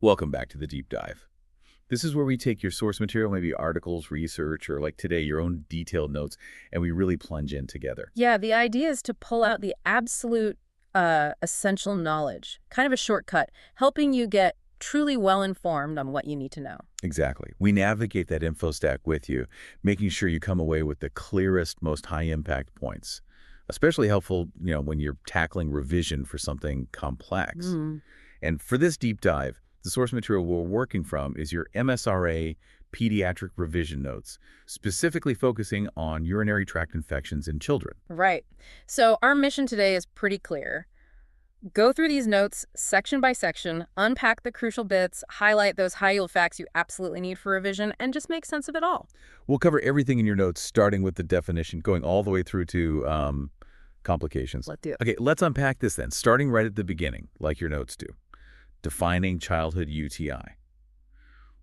Welcome back to the deep dive. This is where we take your source material, maybe articles, research, or like today, your own detailed notes, and we really plunge in together. Yeah, the idea is to pull out the absolute essential knowledge, kind of a shortcut, helping you get truly well-informed on what you need to know. Exactly. We navigate that info stack with you, making sure you come away with the clearest, most high-impact points. Especially helpful, when you're tackling revision for something complex. Mm. And for this deep dive, the source material we're working from is your MSRA pediatric revision notes, specifically focusing on urinary tract infections in children. Right. So our mission today is pretty clear. Go through these notes section by section, unpack the crucial bits, highlight those high-yield facts you absolutely need for revision, and just make sense of it all. We'll cover everything in your notes, starting with the definition, going all the way through to complications. Let's do it. Okay, let's unpack this then, starting right at the beginning, like your notes do. Defining childhood UTI.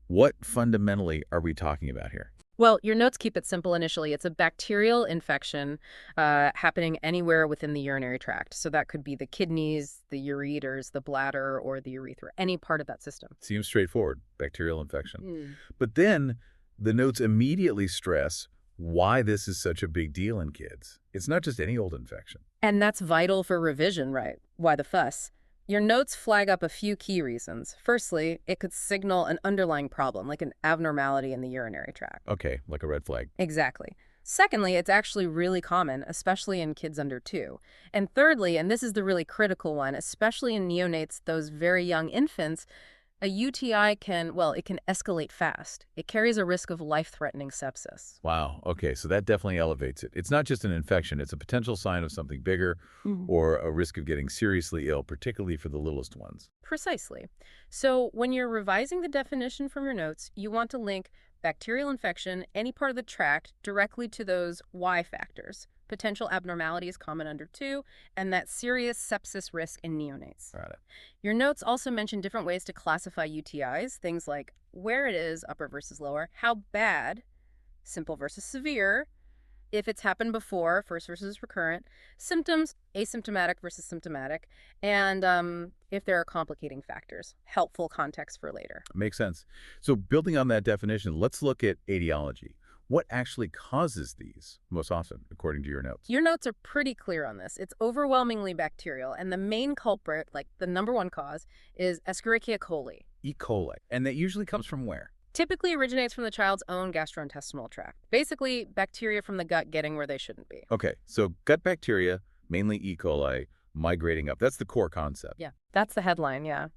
What fundamentally are we talking about here? Well, your notes keep it simple initially. It's a bacterial infection happening anywhere within the urinary tract. So that could be the kidneys, the ureters, the bladder, or the urethra, any part of that system. Seems straightforward, bacterial infection. But then the notes immediately stress why this is such a big deal in kids. It's not just any old infection. And that's vital for revision, right? Why the fuss? Your notes flag up a few key reasons. Firstly, it could signal an underlying problem, like an abnormality in the urinary tract. Okay, like a red flag. Exactly. Secondly, it's actually really common, especially in kids under 2. And thirdly, and this is the really critical one, especially in neonates, those very young infants, a UTI can escalate fast. It carries a risk of life-threatening sepsis. Wow, okay, so that definitely elevates it. It's not just an infection, it's a potential sign of something bigger or a risk of getting seriously ill, particularly for the littlest ones. Precisely. So when you're revising the definition from your notes, you want to link bacterial infection, any part of the tract, directly to those Y factors, potential abnormalities common under 2, and that serious sepsis risk in neonates. Got it. Your notes also mention different ways to classify UTIs, things like where it is, upper versus lower, how bad, simple versus severe, if it's happened before, first versus recurrent, symptoms, asymptomatic versus symptomatic, and if there are complicating factors, helpful context for later. Makes sense. So building on that definition, let's look at etiology. What actually causes these most often, according to your notes? Your notes are pretty clear on this. It's overwhelmingly bacterial, and the main culprit, like the #1 cause, is Escherichia coli. E. coli. And that usually comes from where? Typically originates from the child's own gastrointestinal tract. Basically, bacteria from the gut getting where they shouldn't be. Okay, so gut bacteria, mainly E. coli, migrating up. That's the core concept. Yeah, that's the headline, yeah.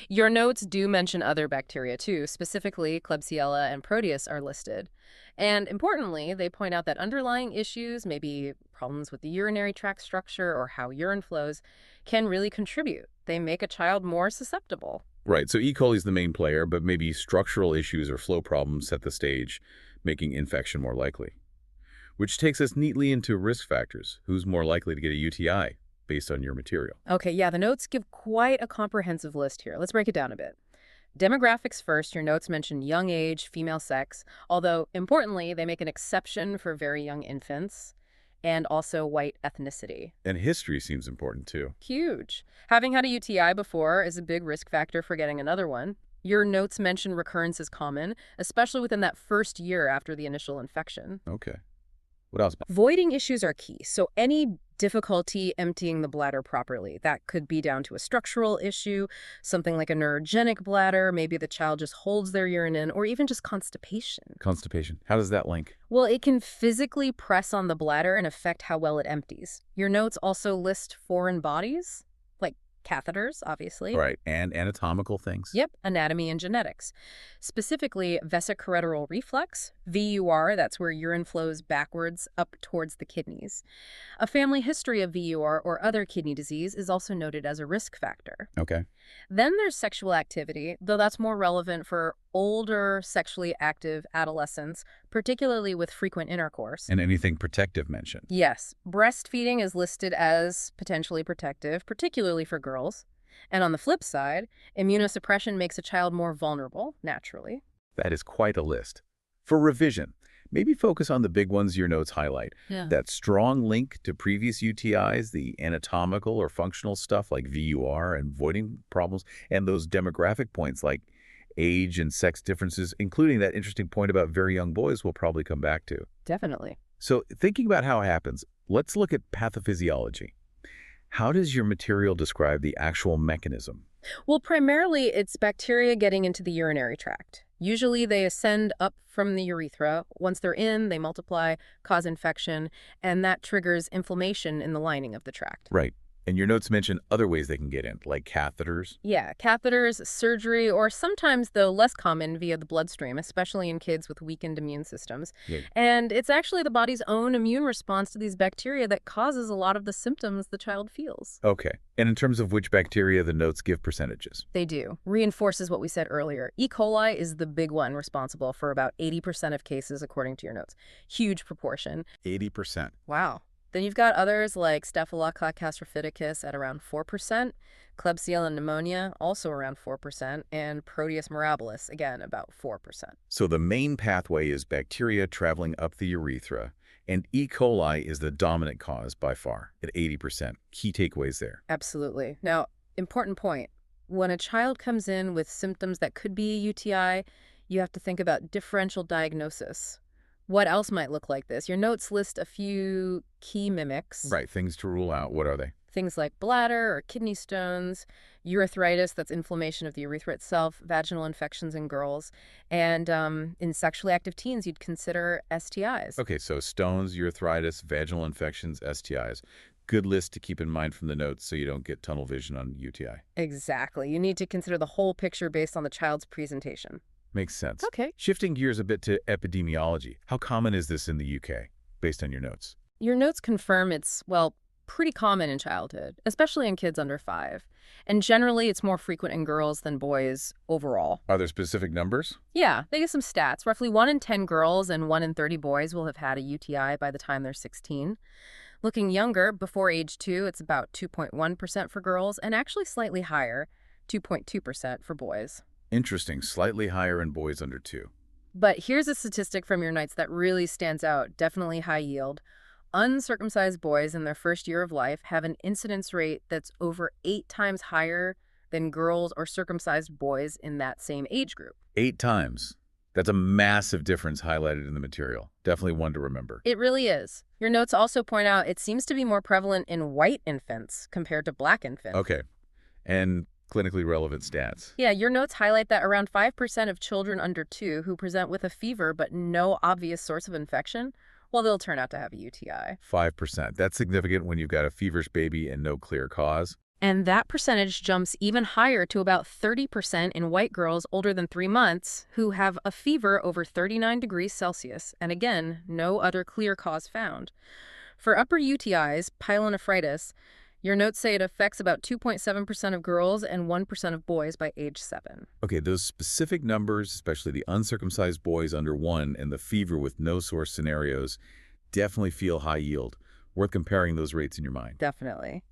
Your notes do mention other bacteria too. Specifically, Klebsiella and Proteus are listed. And importantly, they point out that underlying issues, maybe problems with the urinary tract structure or how urine flows, can really contribute. They make a child more susceptible. Right, so E. coli is the main player, but maybe structural issues or flow problems set the stage, making infection more likely. Which takes us neatly into risk factors. Who's more likely to get a UTI based on your material? Okay, yeah, the notes give quite a comprehensive list here. Let's break it down a bit. Demographics first, your notes mention young age, female sex, although importantly, they make an exception for very young infants, and also white ethnicity. And history seems important too. Huge. Having had a UTI before is a big risk factor for getting another one. Your notes mention recurrence is common, especially within that first year after the initial infection. Okay. What else? Voiding issues are key. So any difficulty emptying the bladder properly, that could be down to a structural issue, something like a neurogenic bladder, maybe the child just holds their urine in, or even just constipation. Constipation. How does that link? Well, it can physically press on the bladder and affect how well it empties. Your notes also list foreign bodies, like catheters, obviously. Right, and anatomical things. Yep, anatomy and genetics. Specifically, vesicoureteral reflux, VUR, that's where urine flows backwards up towards the kidneys. A family history of VUR or other kidney disease is also noted as a risk factor. Okay. Then there's sexual activity, though that's more relevant for older sexually active adolescents, particularly with frequent intercourse. And anything protective mentioned. Yes, breastfeeding is listed as potentially protective, particularly for girls. And on the flip side, immunosuppression makes a child more vulnerable, naturally. That is quite a list. For revision, maybe focus on the big ones your notes highlight. Yeah. That strong link to previous UTIs, the anatomical or functional stuff like VUR and voiding problems, and those demographic points like Age and sex differences, including that interesting point about very young boys, we'll probably come back to. Definitely. So thinking about how it happens, let's look at pathophysiology. How does your material describe the actual mechanism? Well, primarily it's bacteria getting into the urinary tract. Usually they ascend up from the urethra. Once they're in, they multiply, cause infection, and that triggers inflammation in the lining of the tract. Right. And your notes mention other ways they can get in, like catheters. Yeah, catheters, surgery, or sometimes, though less common, via the bloodstream, especially in kids with weakened immune systems. Yeah. And it's actually the body's own immune response to these bacteria that causes a lot of the symptoms the child feels. Okay. And in terms of which bacteria, the notes give percentages. They do. Reinforces what we said earlier. E. coli is the big one, responsible for about 80% of cases, according to your notes. Huge proportion. 80%. Wow. Then you've got others like Staphylococcus saprophyticus at around 4%, Klebsiella pneumonia also around 4%, and Proteus mirabilis, again, about 4%. So the main pathway is bacteria traveling up the urethra, and E. coli is the dominant cause by far at 80%. Key takeaways there. Absolutely. Now, important point. When a child comes in with symptoms that could be a UTI, you have to think about differential diagnosis. What else might look like this? Your notes list a few key mimics. Right, things to rule out. What are they? Things like bladder or kidney stones, urethritis, that's inflammation of the urethra itself, vaginal infections in girls, and in sexually active teens, you'd consider STIs. Okay, so stones, urethritis, vaginal infections, STIs. Good list to keep in mind from the notes so you don't get tunnel vision on UTI. Exactly. You need to consider the whole picture based on the child's presentation. Makes sense. Okay. Shifting gears a bit to epidemiology. How common is this in the UK, based on your notes? Your notes confirm it's, well, pretty common in childhood, especially in kids under 5. And generally, it's more frequent in girls than boys overall. Are there specific numbers? Yeah, they give some stats. Roughly 1 in 10 girls and 1 in 30 boys will have had a UTI by the time they're 16. Looking younger, before age 2, it's about 2.1% for girls and actually slightly higher, 2.2% for boys. Interesting, slightly higher in boys under 2. But here's a statistic from your notes that really stands out, definitely high yield. Uncircumcised boys in their first year of life have an incidence rate that's over 8 times higher than girls or circumcised boys in that same age group. 8 times. That's a massive difference highlighted in the material. Definitely one to remember. It really is. Your notes also point out it seems to be more prevalent in white infants compared to black infants. Okay. And clinically relevant stats. Yeah, your notes highlight that around 5% of children under 2 who present with a fever but no obvious source of infection, well, they'll turn out to have a UTI. 5%. That's significant when you've got a feverish baby and no clear cause. And that percentage jumps even higher to about 30% in white girls older than 3 months who have a fever over 39 degrees Celsius, and again, no other clear cause found. For upper UTIs, pyelonephritis, your notes say it affects about 2.7% of girls and 1% of boys by age 7. Okay, those specific numbers, especially the uncircumcised boys under 1 and the fever with no source scenarios, definitely feel high yield. Worth comparing those rates in your mind. Definitely.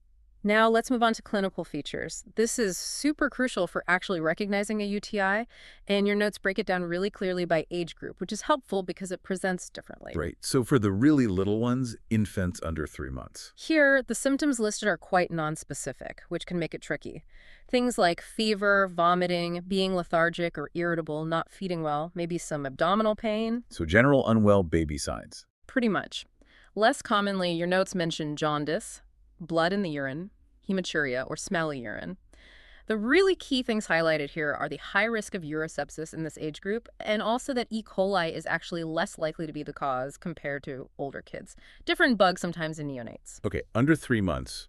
Now let's move on to clinical features. This is super crucial for actually recognizing a UTI, and your notes break it down really clearly by age group, which is helpful because it presents differently. Right. So for the really little ones, infants under 3 months. Here, the symptoms listed are quite nonspecific, which can make it tricky. Things like fever, vomiting, being lethargic or irritable, not feeding well, maybe some abdominal pain. So general unwell baby signs. Pretty much. Less commonly, your notes mention jaundice, blood in the urine, hematuria, or smelly urine. The really key things highlighted here are the high risk of urosepsis in this age group, and also that E. coli is actually less likely to be the cause compared to older kids. Different bugs sometimes in neonates. Okay, under 3 months,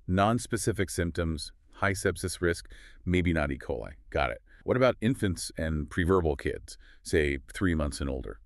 non-specific symptoms, high sepsis risk, maybe not E. coli. Got it. What about infants and preverbal kids, say 3 months and older?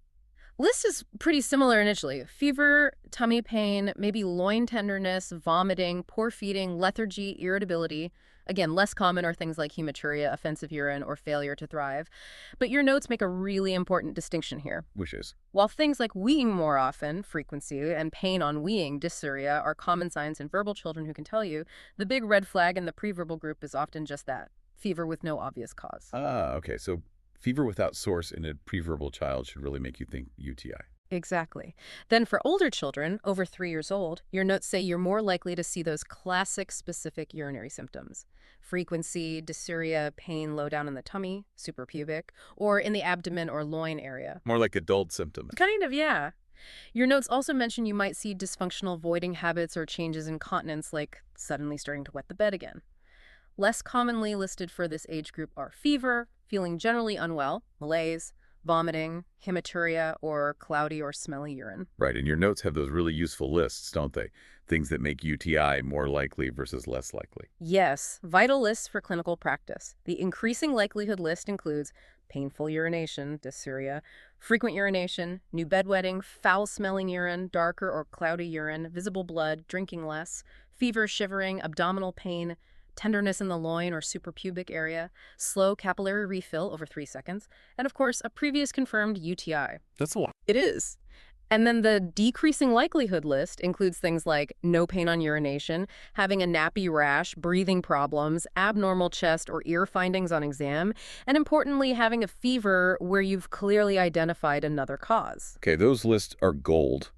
List is pretty similar initially. Fever, tummy pain, maybe loin tenderness, vomiting, poor feeding, lethargy, irritability. Again, less common are things like hematuria, offensive urine, or failure to thrive. But your notes make a really important distinction here. Which is? While things like weeing more often, frequency, and pain on weeing, dysuria, are common signs in verbal children who can tell you, the big red flag in the preverbal group is often just that, fever with no obvious cause. Ah, okay. So fever without source in a preverbal child should really make you think UTI. Exactly. Then for older children, over 3 years old, your notes say you're more likely to see those classic specific urinary symptoms. Frequency, dysuria, pain low down in the tummy, suprapubic, or in the abdomen or loin area. More like adult symptoms. Kind of, yeah. Your notes also mention you might see dysfunctional voiding habits or changes in continence, like suddenly starting to wet the bed again. Less commonly listed for this age group are fever, feeling generally unwell, malaise, vomiting, hematuria, or cloudy or smelly urine. Right, and your notes have those really useful lists, don't they? Things that make UTI more likely versus less likely. Yes, vital lists for clinical practice. The increasing likelihood list includes painful urination, dysuria, frequent urination, new bedwetting, foul-smelling urine, darker or cloudy urine, visible blood, drinking less, fever, shivering, abdominal pain, tenderness in the loin or suprapubic area, slow capillary refill over 3 seconds, and of course, a previous confirmed UTI. That's a lot. It is. And then the decreasing likelihood list includes things like no pain on urination, having a nappy rash, breathing problems, abnormal chest or ear findings on exam, and importantly, having a fever where you've clearly identified another cause. Okay, those lists are gold.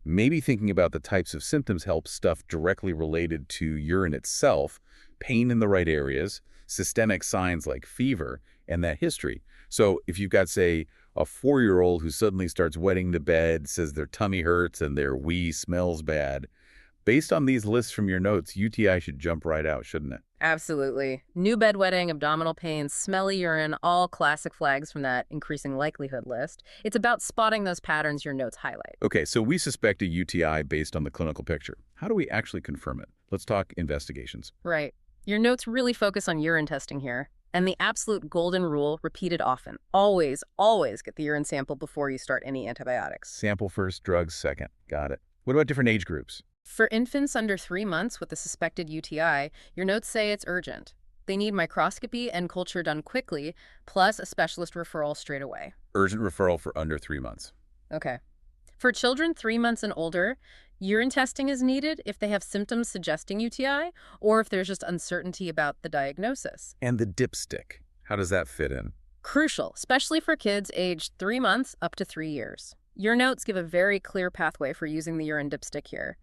Maybe thinking about the types of symptoms helps stuff directly related to urine itself, pain in the right areas, systemic signs like fever, and that history. So if you've got, say, a 4-year-old who suddenly starts wetting the bed, says their tummy hurts and their wee smells bad, based on these lists from your notes, UTI should jump right out, shouldn't it? Absolutely. New bedwetting, abdominal pain, smelly urine, all classic flags from that increasing likelihood list. It's about spotting those patterns your notes highlight. Okay, so we suspect a UTI based on the clinical picture. How do we actually confirm it? Let's talk investigations. Right. Your notes really focus on urine testing here. And the absolute golden rule, repeated often. Always, always get the urine sample before you start any antibiotics. Sample first, drugs second. Got it. What about different age groups? For infants under 3 months with a suspected UTI, your notes say it's urgent. They need microscopy and culture done quickly, plus a specialist referral straight away. Urgent referral for under 3 months. Okay. For children 3 months and older, urine testing is needed if they have symptoms suggesting UTI or if there's just uncertainty about the diagnosis. And the dipstick, how does that fit in? Crucial, especially for kids aged 3 months up to 3 years. Your notes give a very clear pathway for using the urine dipstick here.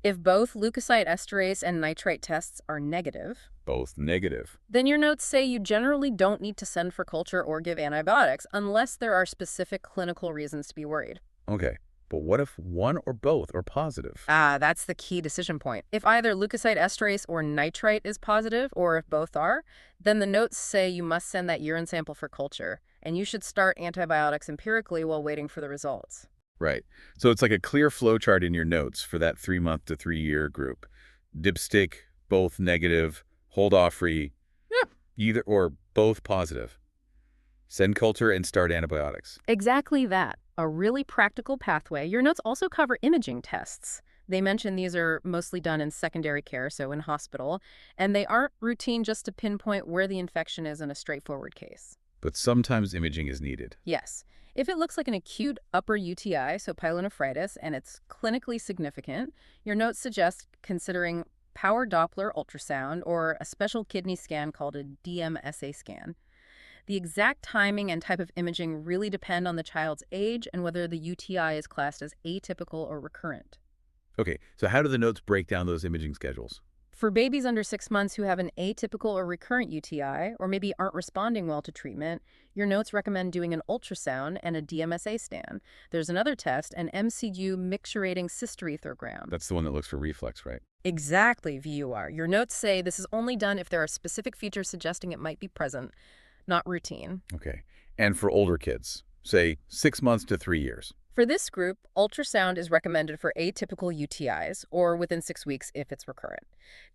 If both leukocyte esterase and nitrite tests are negative, Both negative. then your notes say you generally don't need to send for culture or give antibiotics unless there are specific clinical reasons to be worried. Okay, but what if one or both are positive? That's the key decision point. If either leukocyte esterase or nitrite is positive, or if both are, then the notes say you must send that urine sample for culture, and you should start antibiotics empirically while waiting for the results. Right. So it's like a clear flow chart in your notes for that 3-month to 3-year group. Dipstick, both negative, hold off free, either or both positive. Send culture and start antibiotics. Exactly that. A really practical pathway. Your notes also cover imaging tests. They mention these are mostly done in secondary care, so in hospital, and they aren't routine just to pinpoint where the infection is in a straightforward case. But sometimes imaging is needed. Yes. If it looks like an acute upper UTI, so pyelonephritis, and it's clinically significant, your notes suggest considering power Doppler ultrasound or a special kidney scan called a DMSA scan. The exact timing and type of imaging really depend on the child's age and whether the UTI is classed as atypical or recurrent. Okay, so how do the notes break down those imaging schedules? For babies under 6 months who have an atypical or recurrent UTI, or maybe aren't responding well to treatment, your notes recommend doing an ultrasound and a DMSA scan. There's another test, an MCU micturating cystourethrogram. That's the one that looks for reflux, right? Exactly, VUR. Your notes say this is only done if there are specific features suggesting it might be present, not routine. Okay. And for older kids, say 6 months to 3 years. For this group, ultrasound is recommended for atypical UTIs, or within 6 weeks if it's recurrent.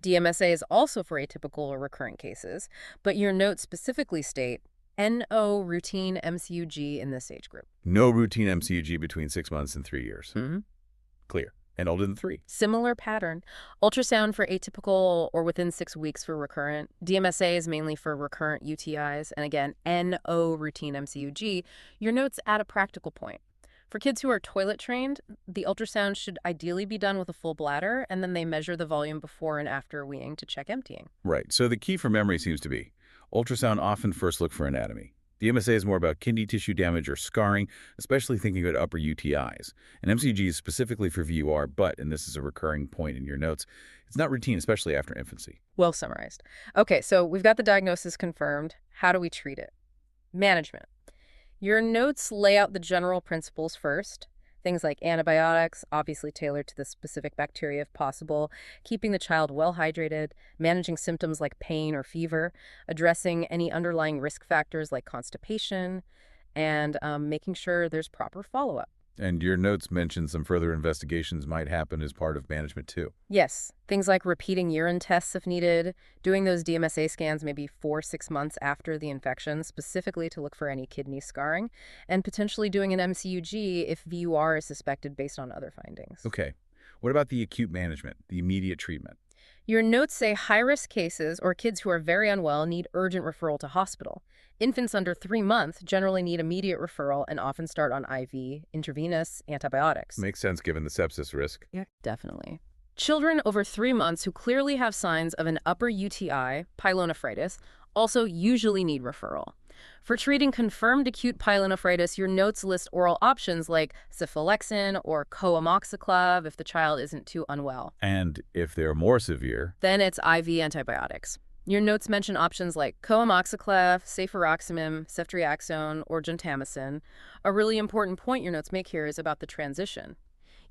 DMSA is also for atypical or recurrent cases, but your notes specifically state NO routine MCUG in this age group. No routine MCUG between 6 months and 3 years. Clear. And older than 3. Similar pattern. Ultrasound for atypical or within 6 weeks for recurrent. DMSA is mainly for recurrent UTIs. And again, NO routine MCUG. Your notes add a practical point. For kids who are toilet trained, the ultrasound should ideally be done with a full bladder, and then they measure the volume before and after weeing to check emptying. Right. So the key for memory seems to be ultrasound often first look for anatomy. DMSA is more about kidney tissue damage or scarring, especially thinking about upper UTIs. And MCG is specifically for VUR, but, and this is a recurring point in your notes, it's not routine, especially after infancy. Well summarized. Okay, so we've got the diagnosis confirmed. How do we treat it? Management. Your notes lay out the general principles first. Things like antibiotics, obviously tailored to the specific bacteria if possible, keeping the child well hydrated, managing symptoms like pain or fever, addressing any underlying risk factors like constipation, and making sure there's proper follow-up. And your notes mention some further investigations might happen as part of management too. Yes, things like repeating urine tests if needed, doing those DMSA scans maybe 4-6 months after the infection, specifically to look for any kidney scarring, and potentially doing an MCUG if VUR is suspected based on other findings. Okay. What about the acute management, the immediate treatment? Your notes say high-risk cases or kids who are very unwell need urgent referral to hospital. Infants under 3 months generally need immediate referral and often start on IV, intravenous antibiotics. Makes sense given the sepsis risk. Yeah, definitely. Children over 3 months who clearly have signs of an upper UTI, pyelonephritis, also usually need referral. For treating confirmed acute pyelonephritis, your notes list oral options like cephalexin or coamoxiclav if the child isn't too unwell. And if they're more severe, Then it's IV antibiotics. Your notes mention options like coamoxiclav, cefuroximab, ceftriaxone, or gentamicin. A really important point your notes make here is about the transition.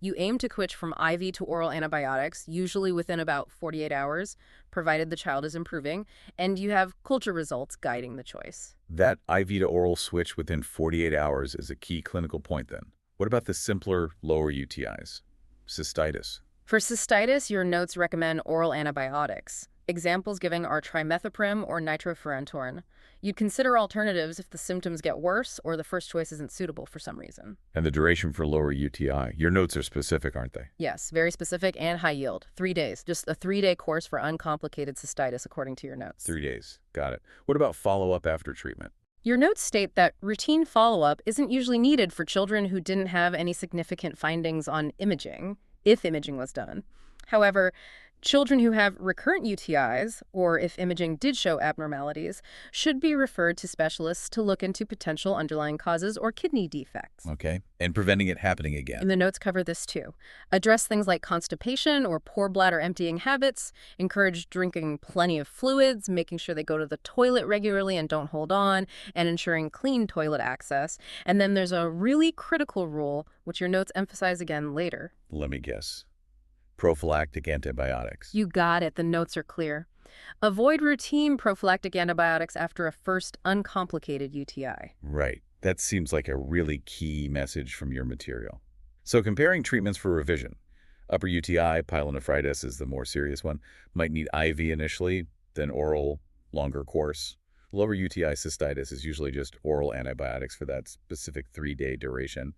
You aim to switch from IV to oral antibiotics, usually within about 48 hours, provided the child is improving, and you have culture results guiding the choice. that IV to oral switch within 48 hours is a key clinical point then. What about the simpler, lower UTIs? Cystitis. For cystitis, your notes recommend oral antibiotics. Examples given are trimethoprim or nitrofurantoin. You'd consider alternatives if the symptoms get worse or the first choice isn't suitable for some reason. And the duration for lower UTI. Your notes are specific, aren't they? Yes, very specific and high yield. 3 days. Just a 3-day course for uncomplicated cystitis, according to your notes. 3 days. Got it. What about follow-up after treatment? Your notes state that routine follow-up isn't usually needed for children who didn't have any significant findings on imaging, if imaging was done. However, children who have recurrent UTIs, or if imaging did show abnormalities, should be referred to specialists to look into potential underlying causes or kidney defects. Okay. And preventing it happening again. And the notes cover this too. Address things like constipation or poor bladder emptying habits, encourage drinking plenty of fluids, making sure they go to the toilet regularly and don't hold on, and ensuring clean toilet access. And then there's a really critical rule, which your notes emphasize again later. Let me guess. Prophylactic antibiotics. You got it. The notes are clear. Avoid routine prophylactic antibiotics after a first uncomplicated UTI. Right. That seems like a really key message from your material. So comparing treatments for revision. Upper UTI, pyelonephritis is the more serious one, might need IV initially, then oral, longer course. Lower UTI cystitis is usually just oral antibiotics for that specific 3-day duration.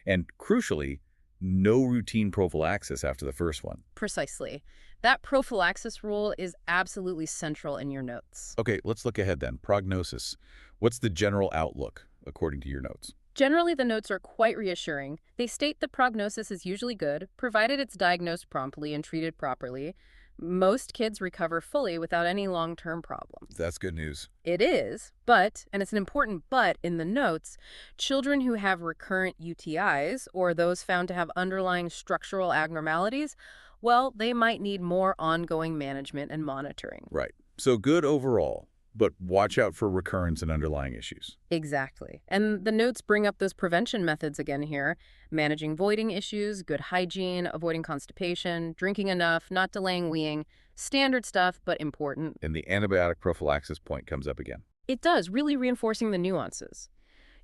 And crucially, no routine prophylaxis after the first one. Precisely. That prophylaxis rule is absolutely central in your notes. Okay, let's look ahead then. Prognosis. What's the general outlook, according to your notes? Generally, the notes are quite reassuring. They state the prognosis is usually good, provided it's diagnosed promptly and treated properly. Most kids recover fully without any long-term problems. That's good news. It is, but, and it's an important but in the notes, children who have recurrent UTIs or those found to have underlying structural abnormalities, well, they might need more ongoing management and monitoring. Right. So good overall, but watch out for recurrence and underlying issues. Exactly. And the notes bring up those prevention methods again here. Managing voiding issues, good hygiene, avoiding constipation, drinking enough, not delaying weeing. Standard stuff, but important. And the antibiotic prophylaxis point comes up again. It does, really reinforcing the nuances.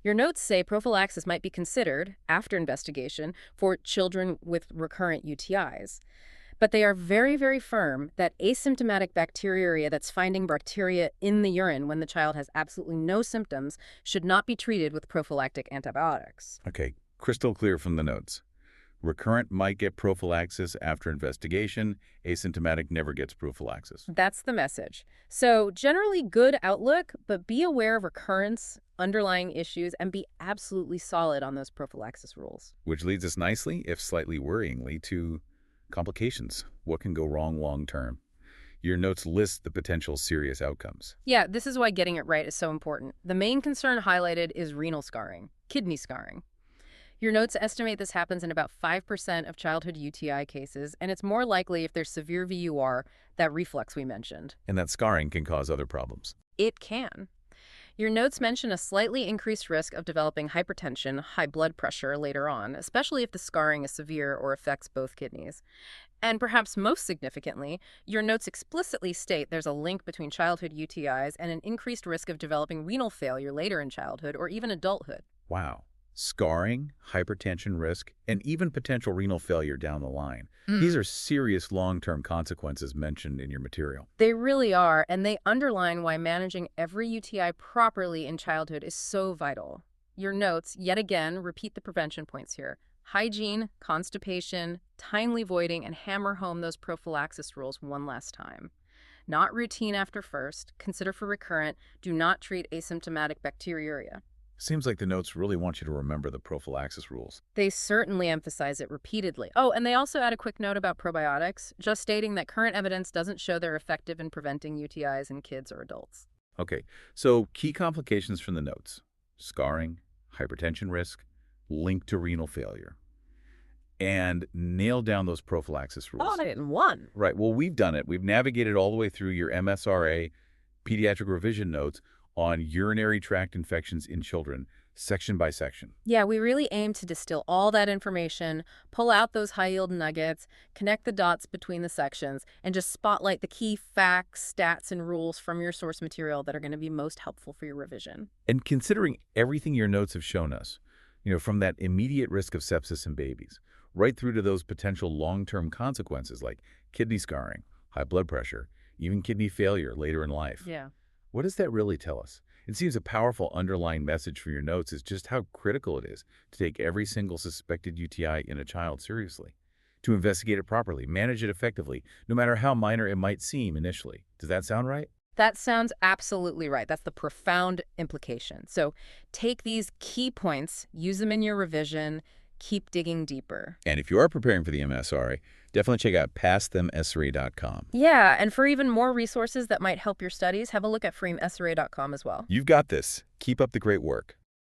Your notes say prophylaxis might be considered, after investigation, for children with recurrent UTIs. But they are very, very firm that asymptomatic bacteriuria that's finding bacteria in the urine when the child has absolutely no symptoms should not be treated with prophylactic antibiotics. Okay, crystal clear from the notes. Recurrent might get prophylaxis after investigation. Asymptomatic never gets prophylaxis. That's the message. So generally good outlook, but be aware of recurrence, underlying issues, and be absolutely solid on those prophylaxis rules. Which leads us nicely, if slightly worryingly, to complications. What can go wrong long term? Your notes list the potential serious outcomes. Yeah, this is why getting it right is so important. The main concern highlighted is renal scarring, kidney scarring. Your notes estimate this happens in about 5% of childhood UTI cases, and it's more likely if there's severe VUR, that reflux we mentioned. And that scarring can cause other problems. It can. Your notes mention a slightly increased risk of developing hypertension, high blood pressure later on, especially if the scarring is severe or affects both kidneys. And perhaps most significantly, your notes explicitly state there's a link between childhood UTIs and an increased risk of developing renal failure later in childhood or even adulthood. Wow. Scarring, hypertension risk, and even potential renal failure down the line. These are serious long-term consequences mentioned in your material. They really are, and they underline why managing every UTI properly in childhood is so vital. Your notes, yet again, repeat the prevention points here. Hygiene, constipation, timely voiding, and hammer home those prophylaxis rules one last time. Not routine after first, consider for recurrent, do not treat asymptomatic bacteriuria. Seems like the notes really want you to remember the prophylaxis rules. They certainly emphasize it repeatedly. Oh, and they also add a quick note about probiotics, just stating that current evidence doesn't show they're effective in preventing UTIs in kids or adults. Okay, so key complications from the notes. Scarring, hypertension risk, link to renal failure. And nail down those prophylaxis rules. All in one. Right, well, we've done it. We've navigated all the way through your MSRA pediatric revision notes on urinary tract infections in children, section by section. Yeah, we really aim to distill all that information, pull out those high-yield nuggets, connect the dots between the sections, and just spotlight the key facts, stats, and rules from your source material that are going to be most helpful for your revision. And considering everything your notes have shown us, from that immediate risk of sepsis in babies, right through to those potential long-term consequences like kidney scarring, high blood pressure, even kidney failure later in life. Yeah. What does that really tell us? It seems a powerful underlying message from your notes is just how critical it is to take every single suspected UTI in a child seriously, to investigate it properly, manage it effectively, no matter how minor it might seem initially. Does that sound right? That sounds absolutely right. That's the profound implication. So take these key points, use them in your revision, keep digging deeper. And if you are preparing for the MSRA, definitely check out PassThemSRA.com. Yeah, and for even more resources that might help your studies, have a look at FreeMSRA.com as well. You've got this. Keep up the great work.